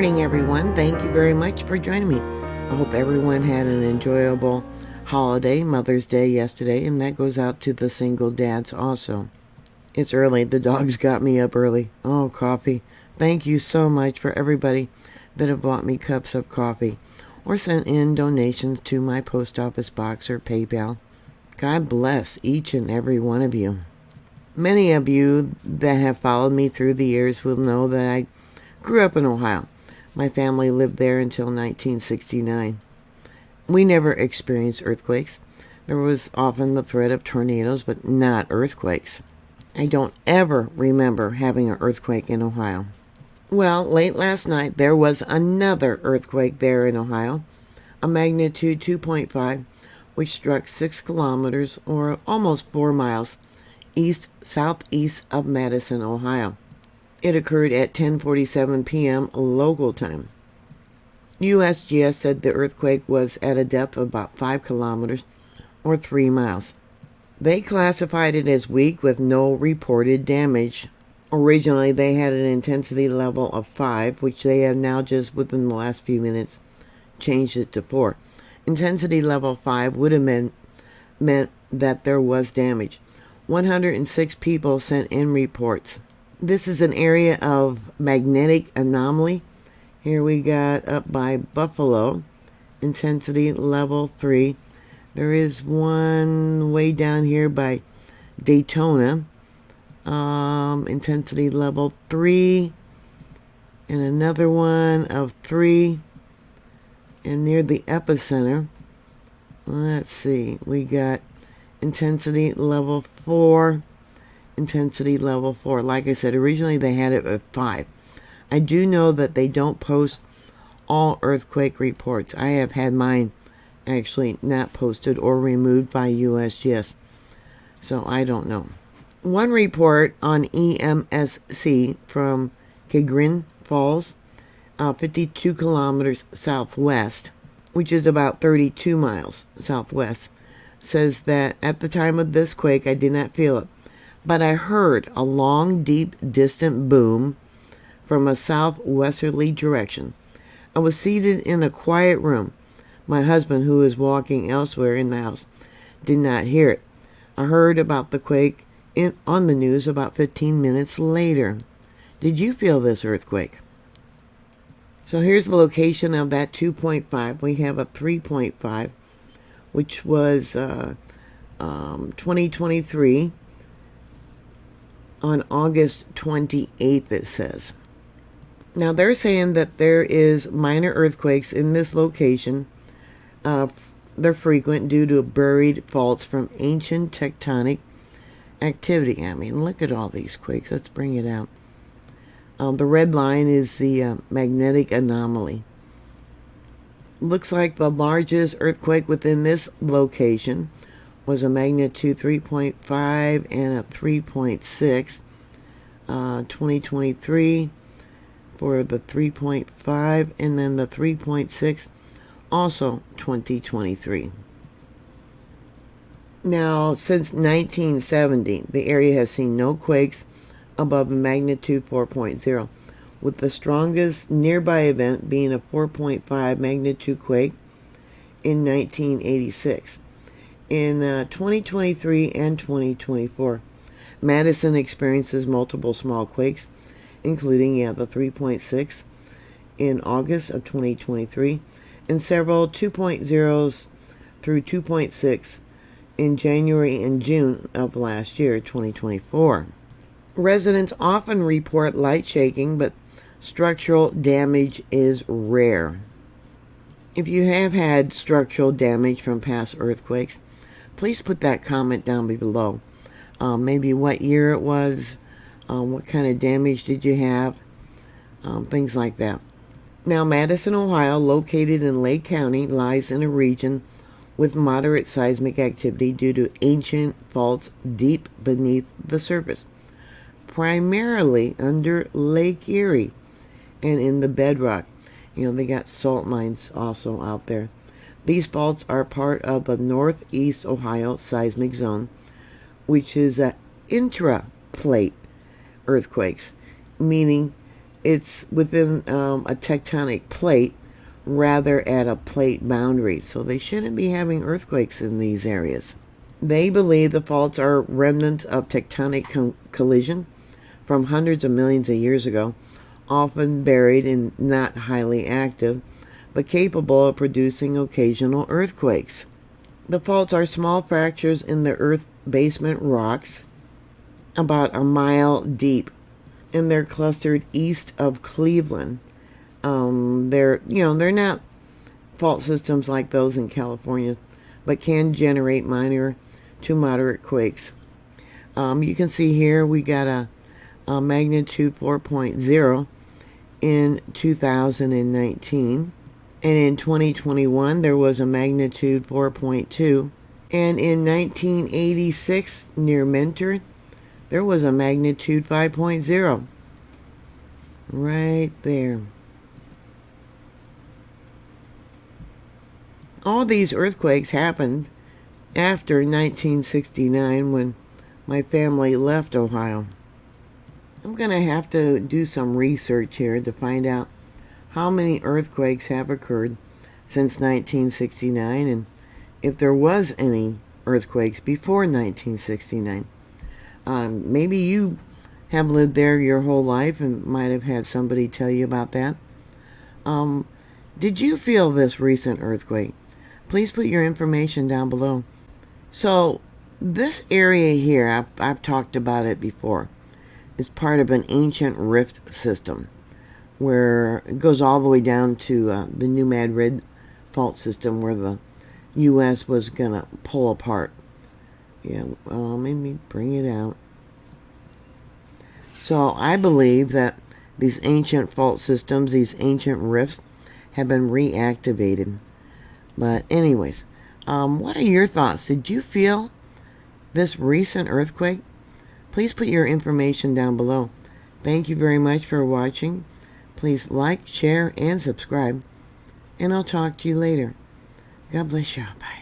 morning, everyone. Thank you very much for joining me. I hope everyone had an enjoyable holiday, Mother's Day yesterday, and that goes out to the single dads also. It's early. The dogs got me up early. Oh, coffee. Thank you so much for everybody that have bought me cups of coffee or sent in donations to my post office box or PayPal. God bless each and every one of you. Many of you that have followed me through the years will know that I grew up in Ohio. My family lived there until 1969. We never experienced earthquakes. There was often the threat of tornadoes, but not earthquakes. I don't ever remember having an earthquake in Ohio. Well, late last night, there was another earthquake there in Ohio, a magnitude 2.5, which struck 6 kilometers, or almost 4 miles, southeast of Madison, Ohio. It occurred at 10:47 p.m. local time. USGS said the earthquake was at a depth of about 5 kilometers, or 3 miles. They classified it as weak with no reported damage. Originally, they had an intensity level of 5, which they have now just within the last few minutes changed it to 4. Intensity level 5 would have meant that there was damage. 106 people sent in reports. This is an area of magnetic anomaly. Here we got up by Buffalo, intensity level 3. There is one way down here by Daytona, intensity level 3, and another one of 3, and near the epicenter, let's see, we got intensity level 4, intensity level 4. Like I said, originally they had it at 5. I do know that they don't post all earthquake reports. I have had mine actually not posted or removed by USGS, so I don't know. One report on EMSC from Kagrin Falls, 52 kilometers southwest, which is about 32 miles southwest, says that at the time of this quake, I did not feel it, but I heard a long, deep, distant boom from a southwesterly direction. I was seated in a quiet room. My husband, who was walking elsewhere in the house, did not hear it. I heard about the quake on the news about 15 minutes later. Did you feel this earthquake? So here's the location of that 2.5. We have a 3.5, which was 2023 on August 28th, it says. Now they're saying that there is minor earthquakes in this location. They're frequent due to buried faults from ancient tectonic activity. I mean, look at all these quakes. Let's bring it out. The red line is the magnetic anomaly. Looks like the largest earthquake within this location was a magnitude 3.5 and a 3.6. 2023 for the 3.5, and then the 3.6 also 2023. Now, since 1970, the area has seen no quakes above a magnitude 4.0, with the strongest nearby event being a 4.5 magnitude quake in 1986. In 2023 and 2024, Madison experiences multiple small quakes, including the 3.6 in August of 2023, and several 2.0s through 2.6 in January and June of last year, 2024. Residents often report light shaking, but structural damage is rare. If you have had structural damage from past earthquakes, please put that comment down below. Maybe what year it was, what kind of damage did you have, things like that. Now, Madison, Ohio, located in Lake County, lies in a region with moderate seismic activity due to ancient faults deep beneath the surface, primarily under Lake Erie and in the bedrock. They got salt mines also out there. These faults are part of the Northeast Ohio seismic zone, which is intraplate earthquakes, meaning it's within a tectonic plate rather at a plate boundary, so they shouldn't be having earthquakes in these areas. They believe the faults are remnants of tectonic collision from hundreds of millions of years ago, often buried and not highly active, but capable of producing occasional earthquakes. The faults are small fractures in the earth basement rocks, about a mile deep, and they're clustered east of Cleveland. They're not fault systems like those in California, but can generate minor to moderate quakes. You can see here we got a magnitude 4.0 in 2019, and in 2021 there was a magnitude 4.2, and in 1986 near Mentor there was a magnitude 5.0 right there. All these earthquakes happened after 1969 when my family left Ohio. I'm going to have to do some research here to find out how many earthquakes have occurred since 1969 and if there was any earthquakes before 1969. Maybe you have lived there your whole life and might have had somebody tell you about that. Did you feel this recent earthquake? Please put your information down below. So this area here, I've talked about it before, is part of an ancient rift system where it goes all the way down to the New Madrid fault system where the U.S. was going to pull apart. Yeah, let me bring it out. So I believe that these ancient fault systems, these ancient rifts, have been reactivated. But anyways, what are your thoughts? Did you feel this recent earthquake? Please put your information down below. Thank you very much for watching. Please like, share, and subscribe. And I'll talk to you later. God bless you. Bye.